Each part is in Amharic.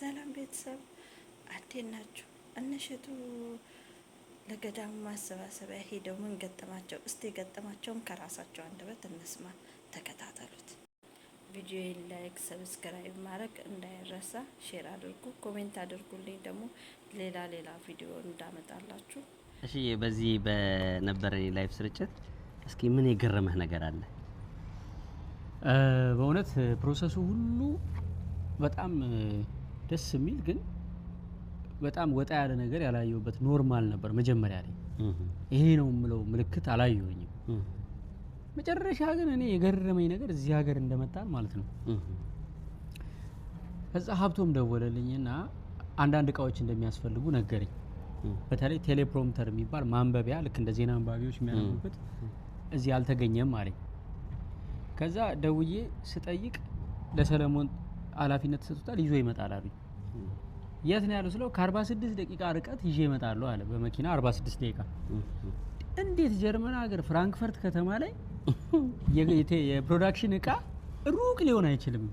ሰላም ቤተሰብ እንዴት ናችሁ? እነሸቱ ለገዳሙ ማሰባሰቢያ ሄደው ምን ገጠማቸው? እስቲ ገጠማቸውን ከራሳቸው አንደበት እንስማ። ተከታተሉት። ቪዲዮዬን ላይክ፣ ሰብስክራይብ ማድረግ እንዳይረሳ፣ ሼር አድርጉ፣ ኮሜንት አድርጉልኝ ደግሞ ሌላ ቪዲዮ እንዳመጣላችሁ። እሺ፣ በዚህ በነበረኝ ላይፍ ስርጭት እስኪ ምን የገረመህ ነገር አለ? በእውነት ፕሮሰሱ ሁሉ በጣም ደስ የሚል ግን በጣም ወጣ ያለ ነገር ያላየሁበት ኖርማል ነበር። መጀመሪያ ላይ ይሄ ነው የምለው ምልክት አላየሁኝም። መጨረሻ ግን እኔ የገረመኝ ነገር እዚህ ሀገር እንደመጣን ማለት ነው። ከዛ ሀብቶም ደወለልኝና አንዳንድ እቃዎች እንደሚያስፈልጉ ነገረኝ። በተለይ ቴሌፕሮምተር የሚባል ማንበቢያ ልክ እንደ ዜና አንባቢዎች የሚያነቡበት እዚህ አልተገኘም አለኝ። ከዛ ደውዬ ስጠይቅ ለሰለሞን ኃላፊነት ተሰጥቷል ይዞ ይመጣል አሉኝ። የት ነው ያለው ስለው ከ46 ደቂቃ ርቀት ይዤ እመጣለሁ አለ። በመኪና 46 ደቂቃ። እንዴት ጀርመን ሀገር ፍራንክፈርት ከተማ ላይ የፕሮዳክሽን እቃ ሩቅ ሊሆን አይችልም።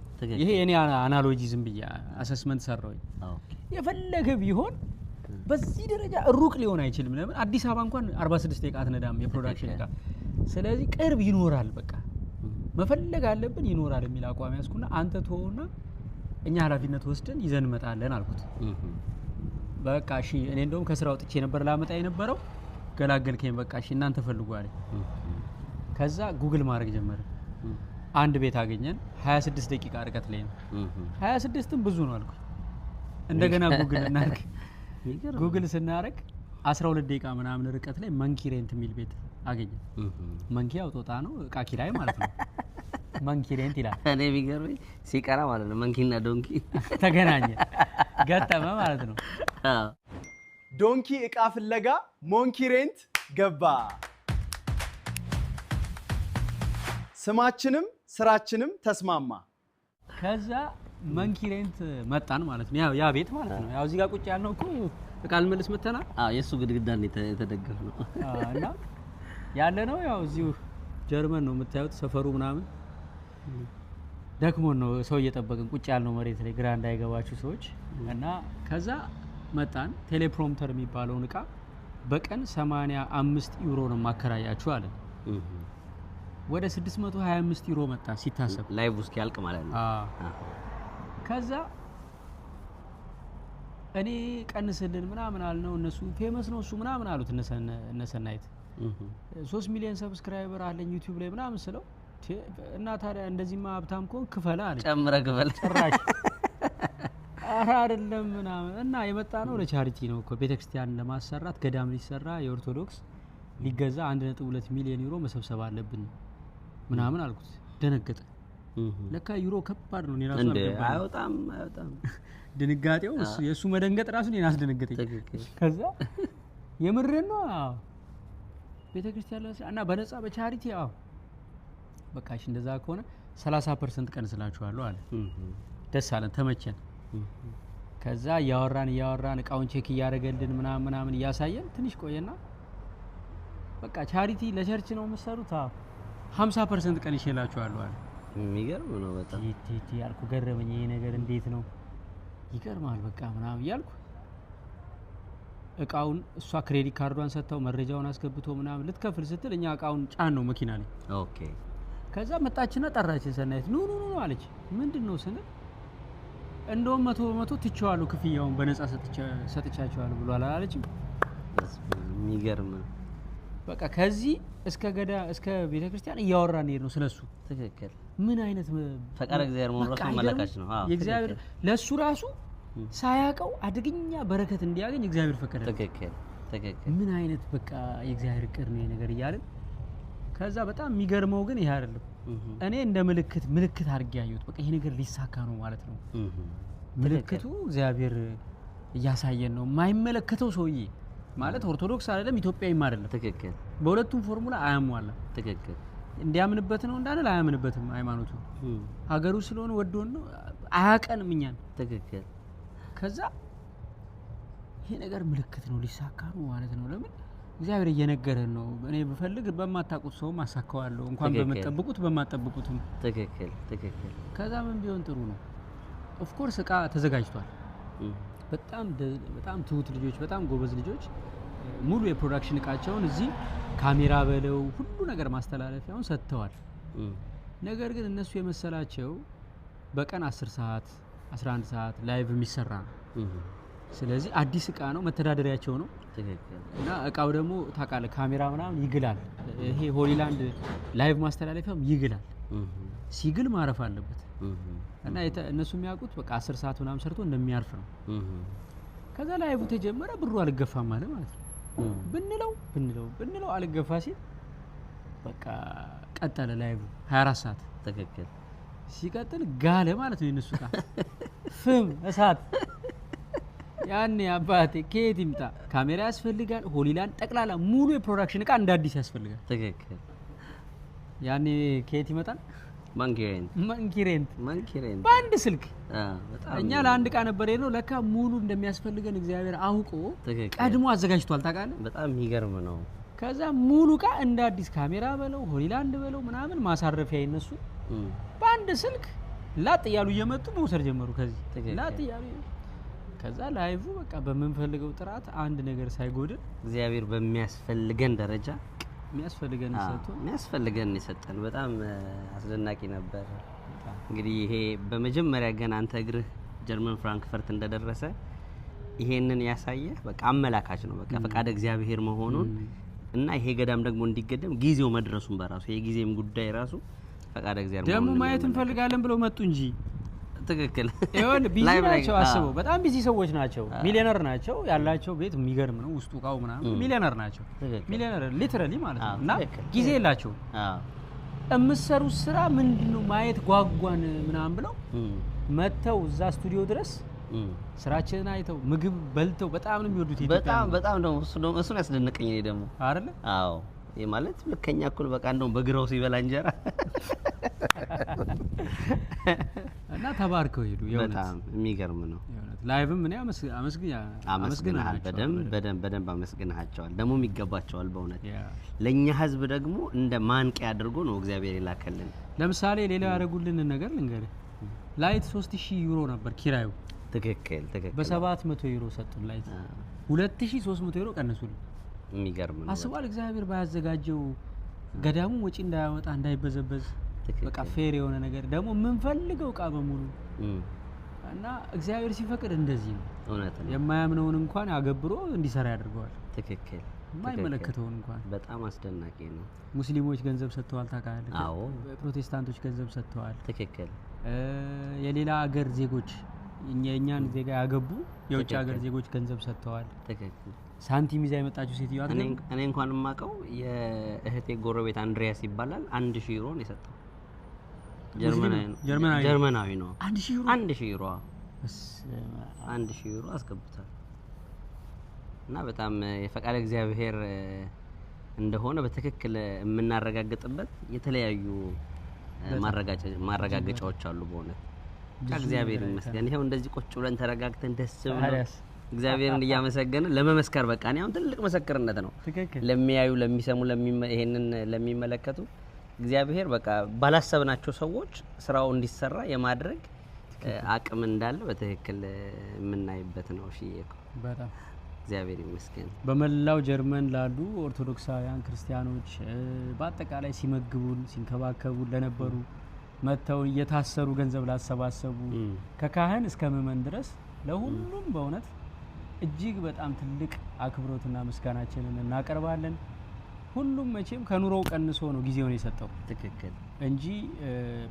ይሄ የኔ አናሎጂ ዝም ብዬ አሰስመንት ሰራውኝ። የፈለገ ቢሆን በዚህ ደረጃ ሩቅ ሊሆን አይችልም። ለምን አዲስ አበባ እንኳን 46 ደቂቃ አትነዳም የፕሮዳክሽን እቃ። ስለዚህ ቅርብ ይኖራል፣ በቃ መፈለግ አለብን ይኖራል የሚል አቋም ያዝኩና አንተ ተወውና እኛ ኃላፊነት ወስደን ይዘን እንመጣለን አልኩት። በቃ እሺ፣ እኔ እንደውም ከስራ ወጥቼ ነበር ላመጣ የነበረው፣ ገላገልከኝ፣ በቃ እሺ እናንተ ፈልጉ አለኝ። ከዛ ጉግል ማድረግ ጀመረ። አንድ ቤት አገኘን፣ 26 ደቂቃ ርቀት ላይ ነው። 26ም ብዙ ነው አልኩ። እንደገና ጉግል እናርግ። ጉግል ስናረግ 12 ደቂቃ ምናምን ርቀት ላይ መንኪ ሬንት የሚል ቤት አገኘን። መንኪ አውጦታ ነው እቃ ኪራይ ማለት ነው። መንኪ ሬንት ይላል። እኔ ቢገርመኝ ሲቀራ ማለት ነው መንኪና ዶንኪ ተገናኘ፣ ገጠመ ማለት ነው። ዶንኪ እቃ ፍለጋ ሞንኪ ሬንት ገባ። ስማችንም ስራችንም ተስማማ። ከዛ መንኪ ሬንት መጣን ማለት ነው። ያ ቤት ማለት ነው። ያው እዚህ ጋር ቁጭ ያልነው እኮ እቃ ልመልስ መተና የሱ ግድግዳን የተደገፈ ነው እና ያለ ነው። ያው እዚሁ ጀርመን ነው የምታዩት ሰፈሩ ምናምን። ደክሞን ነው ሰው እየጠበቅን ቁጭ ያልነው መሬት ላይ፣ ግራ እንዳይገባችሁ ሰዎች። እና ከዛ መጣን። ቴሌፕሮምተር የሚባለውን እቃ በቀን 85 ዩሮ ነው ማከራያችሁ አለ። ወደ 625 ዩሮ መጣ ሲታሰብ ላይቭ ውስጥ ያልቅ ማለት ነው። ከዛ እኔ ቀንስልን ምናምን አልነው። እነሱ ፌመስ ነው እሱ ምናምን አሉት። እነሰናይት 3 ሚሊዮን ሰብስክራይበር አለኝ ዩቲዩብ ላይ ምናምን ስለው እና ታዲያ እንደዚህማ ሀብታም ከሆንክ ክፈላ አለ። ጨምረህ ክፈል ጭራሽ። ኧረ አይደለም ምናምን እና የመጣ ነው ለቻሪቲ ነው እኮ ቤተክርስቲያን ለማሰራት ገዳም ሊሰራ የኦርቶዶክስ ሊገዛ 1.2 ሚሊዮን ዩሮ መሰብሰብ አለብን ምናምን አልኩት። ደነገጠ። ለካ ዩሮ ከባድ ነው። እኔ ራሱ አይወጣም ድንጋጤው የሱ መደንገጥ ራሱ እኔን አስደነገጠኝ። ከዛ የምርን ነው ቤተክርስቲያን እና በነፃ በቻሪቲ በቃ እሺ እንደዛ ከሆነ 30% ቀንስላችኋለሁ አለ። ደስ አለን፣ ተመቸን። ከዛ እያወራን እቃውን ቼክ እያደረገልን ምናምን እያሳየን ትንሽ ቆየና በቃ ቻሪቲ ለቸርች ነው የምትሰሩት 50% ቀንሼላችኋለሁ አለ። የሚገርም ነው በጣም ያልኩ ገረመኝ። ይሄ ነገር እንዴት ነው ይገርማል በቃ ምናምን እያልኩ እቃውን እሷ ክሬዲት ካርዷን ሰጥተው መረጃውን አስገብቶ ምናምን ልትከፍል ስትል እኛ እቃውን ጫን ነው መኪና ላይ። ኦኬ። ከዛ መጣችና ጠራችን። ሰናይት ኑ አለች። ምንድነው ስንል እንደውም 100 ትቼዋለሁ ክፍያውን በነፃ ሰጥቻቸዋለሁ ብሏል አላለችም። የሚገርም ነው በቃ ከዚህ እስከ ቤተክርስቲያን እያወራን ሄድ ነው ስለሱ። ትክክል። ምን አይነት ፈቃደ እግዚአብሔር መሆኑን መለካች ነው። የእግዚአብሔር ለሱ ራሱ ሳያቀው አድግኛ በረከት እንዲያገኝ እግዚአብሔር ፈቀደ። ትክክል። ምን አይነት በቃ የእግዚአብሔር ቅር ነው ነገር እያልን ከዛ በጣም የሚገርመው ግን ይሄ አይደለም። እኔ እንደ ምልክት አድርጌ ያየሁት በቃ ይሄ ነገር ሊሳካ ነው ማለት ነው። ምልክቱ እግዚአብሔር እያሳየን ነው። የማይመለከተው ሰውዬ ማለት ኦርቶዶክስ አይደለም ኢትዮጵያዊም አይደለም። ትክክል። በሁለቱም ፎርሙላ አያሟላ። ትክክል። እንዲያምንበት ነው እንዳለ አያምንበትም። ሃይማኖቱ ሀገሩ ስለሆነ ወዶን ነው አያቀንም እኛን። ትክክል። ከዛ ይሄ ነገር ምልክት ነው ሊሳካ ነው ማለት ነው። ለምን እግዚአብሔር እየነገረን ነው። እኔ ብፈልግ በማታውቁት ሰው ማሳካዋለሁ እንኳን በመጠብቁት በማጠብቁትም። ትክክል። ከዛ ምን ቢሆን ጥሩ ነው። ኦፍ ኮርስ እቃ ተዘጋጅቷል። በጣም ትሁት ልጆች፣ በጣም ጎበዝ ልጆች ሙሉ የፕሮዳክሽን እቃቸውን እዚህ ካሜራ በለው ሁሉ ነገር ማስተላለፊያውን ሰጥተዋል። ነገር ግን እነሱ የመሰላቸው በቀን 10 ሰዓት 11 ሰዓት ላይቭ የሚሰራ ነው። ስለዚህ አዲስ እቃ ነው፣ መተዳደሪያቸው ነው። እና እቃው ደግሞ ታውቃለህ ካሜራ ምናምን ይግላል። ይሄ ሆሊላንድ ላይቭ ማስተላለፊያውም ይግላል። ሲግል ማረፍ አለበት። እና እነሱ የሚያውቁት በቃ 10 ሰዓት ምናምን ሰርቶ እንደሚያርፍ ነው። ከዛ ላይቭ ተጀመረ። ብሩ አልገፋም ማለት ነው። ብንለው አልገፋ ሲል በቃ ቀጠለ ላይቭ 24 ሰዓት ትክክል። ሲቀጥል ጋለ ማለት ነው። የነሱ እቃ ፍም እሳት። ያኔ አባቴ ከየት ይምጣ? ካሜራ ያስፈልጋል። ሆሊላንድ ጠቅላላ ሙሉ የፕሮዳክሽን እቃ እንደ አዲስ ያስፈልጋል። ትክክል። ያኔ ከየት ይመጣል? ማንኪሬንት በአንድ ስልክ እኛ ለአንድ እቃ ነበር የለው። ለካ ሙሉ እንደሚያስፈልገን እግዚአብሔር አውቆ ቀድሞ አዘጋጅቷል። ታውቃለህ? በጣም የሚገርም ነው። ከዛ ሙሉ እቃ እንደ አዲስ ካሜራ በለው ሆሊላንድ በለው ምናምን ማሳረፊያ ይነሱ በአንድ ስልክ ላጥ እያሉ እየመጡ መውሰድ ጀመሩ። ከዚህ ላጥ እያሉ ከዛ ላይቭ በቃ በምንፈልገው ጥራት አንድ ነገር ሳይጎድል እግዚአብሔር በሚያስፈልገን ደረጃ የሚያስፈልገን የሰጠን በጣም አስደናቂ ነበር። እንግዲህ ይሄ በመጀመሪያ ገና አንተ እግርህ ጀርመን ፍራንክፈርት እንደደረሰ ይሄንን ያሳየ በቃ አመላካች ነው። በቃ ፈቃደ እግዚአብሔር መሆኑን እና ይሄ ገዳም ደግሞ እንዲገደም ጊዜው መድረሱን በራሱ የጊዜም ጉዳይ ራሱ ፈቃደ እግዚአብሔር ደግሞ ማየት እንፈልጋለን ብለው መጡ እንጂ ትክክል ይሁን ቢዚ ናቸው። አስበው በጣም ቢዚ ሰዎች ናቸው። ሚሊዮነር ናቸው። ያላቸው ቤት የሚገርም ነው። ውስጡ ቃው ምናምን ሚሊዮነር ናቸው። ሚሊዮነር ሊትራሊ ማለት ነው። እና ጊዜ የላቸው። እምሰሩት ስራ ምንድነው ማየት ጓጓን ምናምን ብለው መተው እዛ ስቱዲዮ ድረስ ስራችንን አይተው ምግብ በልተው በጣም ነው የሚወዱት። በጣም ነው እሱን ያስደነቀኝ እኔ ደግሞ አይደለ? አዎ ማለት ልከኛ እኩል በቃ እንደው በግራው ሲበላ እንጀራ እና ተባርከው ሄዱ። በጣም የሚገርም ነው። ላይቭም እኔ አመስግናቸዋል። በደንብ አመስግናቸዋል። ደግሞ ይገባቸዋል በእውነት ለኛ ህዝብ ደግሞ እንደ ማንቂያ አድርጎ ነው እግዚአብሔር ይላከልን። ለምሳሌ ሌላ ያደረጉልን ነገር ልንገርህ። ላይት 3000 ዩሮ ነበር ኪራዩ። ትክክል። በ700 ዩሮ ሰጡን። ላይት 2300 ዩሮ ቀነሱልን። የሚገርም ነው። አስቧል። እግዚአብሔር ባያዘጋጀው ገዳሙ ወጪ እንዳያወጣ እንዳይበዘበዝ በቃ ፌር የሆነ ነገር ደግሞ የምንፈልገው እቃ በሙሉ እና እግዚአብሔር ሲፈቅድ እንደዚህ ነው። እውነት ነው። የማያምነውን እንኳን አገብሮ እንዲሰራ ያደርገዋል። ትክክል። የማይመለከተውን እንኳን በጣም አስደናቂ ነው። ሙስሊሞች ገንዘብ ሰጥተዋል ታውቃለህ? አዎ። ፕሮቴስታንቶች ገንዘብ ሰጥተዋል። ትክክል። የሌላ ሀገር ዜጎች የኛን ዜጋ ያገቡ የውጭ ሀገር ዜጎች ገንዘብ ሰጥተዋል። ትክክል። ሳንቲም ይዛ የመጣችው ሴትዮ እኔ እንኳን የማውቀው የእህቴ ጎረቤት አንድሪያስ ይባላል 1000 ዩሮ ነው የሰጠው። ጀርመናዊ ነው። 1000 ዩሮ 1000 ዩሮ አስገብቷል። እና በጣም የፈቃደ እግዚአብሔር እንደሆነ በትክክል የምናረጋግጥበት የተለያዩ ማረጋገጫዎች አሉ። በእውነት እግዚአብሔር ይመስገን። ይሄው እንደዚህ ቁጭ ብለን ተረጋግተን ደስ ብሎን እግዚአብሔርን እያመሰገንን ለመመስከር በቃ ነው። አሁን ትልቅ መስክርነት ነው ለሚያዩ፣ ለሚሰሙ፣ ይሄንን ለሚመለከቱ እግዚአብሔር በቃ ባላሰብናቸው ሰዎች ስራው እንዲሰራ የማድረግ አቅም እንዳለ በትክክል የምናይበት ነው። እሺ በጣም እግዚአብሔር ይመስገን። በመላው ጀርመን ላሉ ኦርቶዶክሳውያን ክርስቲያኖች በአጠቃላይ ሲመግቡን ሲንከባከቡን ለነበሩ መተው እየታሰሩ ገንዘብ ላሰባሰቡ ከካህን እስከ ምእመን ድረስ ለሁሉም በእውነት እጅግ በጣም ትልቅ አክብሮትና ምስጋናችንን እናቀርባለን። ሁሉም መቼም ከኑሮው ቀንሶ ነው ጊዜውን የሰጠው። ትክክል እንጂ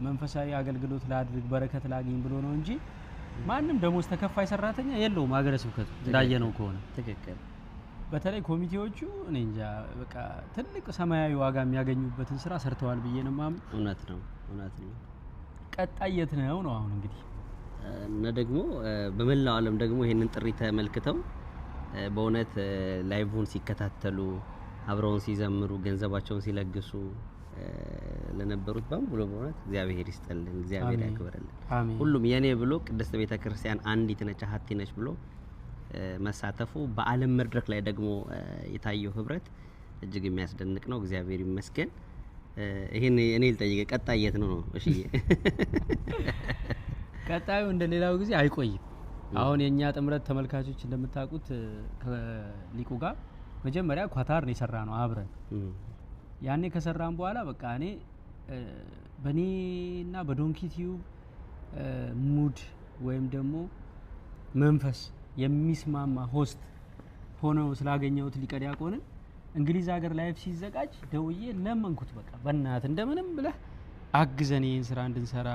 መንፈሳዊ አገልግሎት ላድርግ በረከት ላግኝ ብሎ ነው እንጂ ማንም ደሞዝ ተከፋይ ሰራተኛ የለውም። ሀገረ ስብከቱ እንዳየነው ከሆነ ትክክል። በተለይ ኮሚቴዎቹ እኔ እንጃ በቃ ትልቅ ሰማያዊ ዋጋ የሚያገኙበትን ስራ ሰርተዋል ብዬ ነው ማም። እውነት ነው። ቀጣይ የት ነው ነው አሁን እንግዲህ እና ደግሞ በመላው ዓለም ደግሞ ይሄንን ጥሪ ተመልክተው በእውነት ላይቭን ሲከታተሉ አብረውን ሲዘምሩ ገንዘባቸውን ሲለግሱ ለነበሩት በሙሉ በእውነት እግዚአብሔር ይስጥልን፣ እግዚአብሔር ያክብርልን። ሁሉም የኔ ብሎ ቅድስት ቤተክርስቲያን አንዲት ነች ሀቲ ነች ብሎ መሳተፉ በዓለም መድረክ ላይ ደግሞ የታየው ህብረት እጅግ የሚያስደንቅ ነው። እግዚአብሔር ይመስገን። ይሄን እኔ ልጠይቅ ቀጣይ የት ነው? እሺ ቀጣዩ እንደሌላው ጊዜ አይቆይም። አሁን የኛ ጥምረት ተመልካቾች እንደምታውቁት ከሊቁ ጋር መጀመሪያ ኳታር ነው የሰራ ነው አብረን ያኔ ከሰራን በኋላ በቃ እኔ በኔና በዶንኪ ቲዩብ ሙድ ወይም ደግሞ መንፈስ የሚስማማ ሆስት ሆኖ ስላገኘሁት ሊቀ ዲያቆንን እንግሊዝ ሀገር ላይፍ ሲዘጋጅ ደውዬ ለመንኩት። በቃ በእናት እንደምንም ብለህ አግዘን ይሄን ስራ እንድንሰራ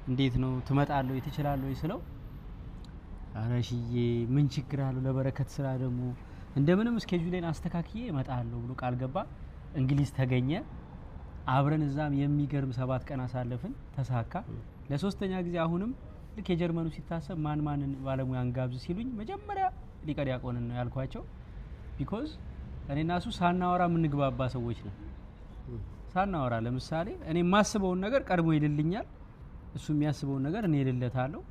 እንዴት ነው ትመጣለህ ትችላለህ ወይ ስለው አረሽዬ ምን ችግር አለው ለበረከት ስራ ደግሞ እንደምንም ስኬጁሌን አስተካክዬ እመጣለሁ ብሎ ቃል ገባ። እንግሊዝ ተገኘ። አብረን እዛም የሚገርም 7 ቀን አሳለፍን። ተሳካ። ለሶስተኛ ጊዜ አሁንም ልክ የጀርመኑ ሲታሰብ ማንን ባለሙያ እንጋብዝ ሲሉኝ መጀመሪያ ሊቀ ዲያቆንን ነው ያልኳቸው። ቢኮዝ እኔና እሱ ሳናወራ የምንግባባ ሰዎች ነን። ሳናወራ ለምሳሌ እኔ የማስበውን ነገር ቀድሞ ይልልኛል፣ እሱ የሚያስበውን ነገር እኔ ይልለታለሁ።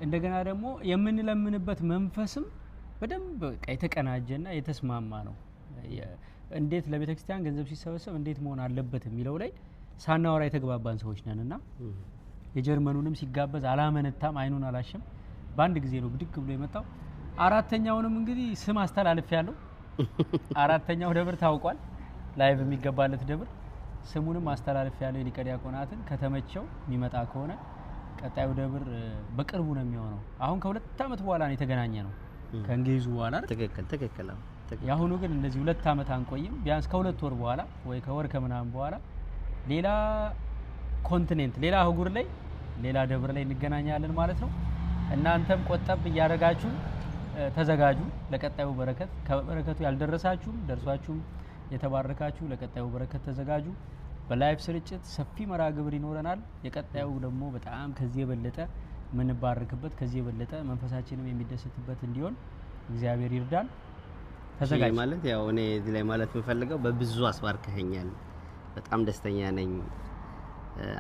እንደገና ደግሞ የምንለምንበት መንፈስም በደንብ የተቀናጀና የተስማማ ነው። እንዴት ለቤተክርስቲያን ገንዘብ ሲሰበሰብ እንዴት መሆን አለበት የሚለው ላይ ሳናወራ የተግባባን ሰዎች ነንና የጀርመኑንም ሲጋበዝ አላመነታም፣ አይኑን አላሸም። በአንድ ጊዜ ነው ብድግ ብሎ የመጣው። አራተኛውንም እንግዲህ ስም አስተላልፍ ያለው 4ኛው ደብር ታውቋል፣ ላይቭ የሚገባለት ደብር ስሙንም አስተላልፍ ያለው የሊቀ ዲያቆናትን ከተመቸው የሚመጣ ከሆነ ቀጣዩ ደብር በቅርቡ ነው የሚሆነው። አሁን ከ2 አመት በኋላ ነው የተገናኘ ነው ከእንግሊዙ በኋላ። ትክክል። ያሁኑ ግን እንደዚህ 2 አመት አንቆይም። ቢያንስ ከ2 ወር በኋላ ወይ ከወር ከምናምን በኋላ ሌላ ኮንቲኔንት ሌላ አህጉር ላይ ሌላ ደብር ላይ እንገናኛለን ማለት ነው። እናንተም ቆጠብ እያደረጋችሁ ተዘጋጁ ለቀጣዩ በረከት። ከበረከቱ ያልደረሳችሁም ደርሷችሁም የተባረካችሁ ለቀጣዩ በረከት ተዘጋጁ። በላይቭ ስርጭት ሰፊ መርሃ ግብር ይኖረናል። የቀጣዩ ደግሞ በጣም ከዚህ የበለጠ የምንባረክበት ከዚህ የበለጠ መንፈሳችንም የሚደሰትበት እንዲሆን እግዚአብሔር ይርዳን። ተዘጋጅ ማለት ያው እኔ እዚህ ላይ ማለት የምፈልገው በብዙ አስባርከኸኛል። በጣም ደስተኛ ነኝ።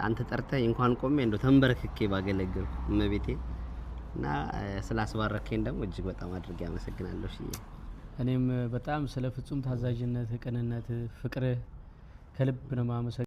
አንተ ጠርተህ እንኳን ቆሜ እንደው ተንበረክኬ ባገለግል እመቤቴ እና ስላስባረከኝ ደግሞ እጅግ በጣም አድርጌ አመሰግናለሁ። እኔም በጣም ስለ ፍጹም ታዛዥነት፣ ቅንነት፣ ፍቅር ከልብ ነው ማመሰግነው።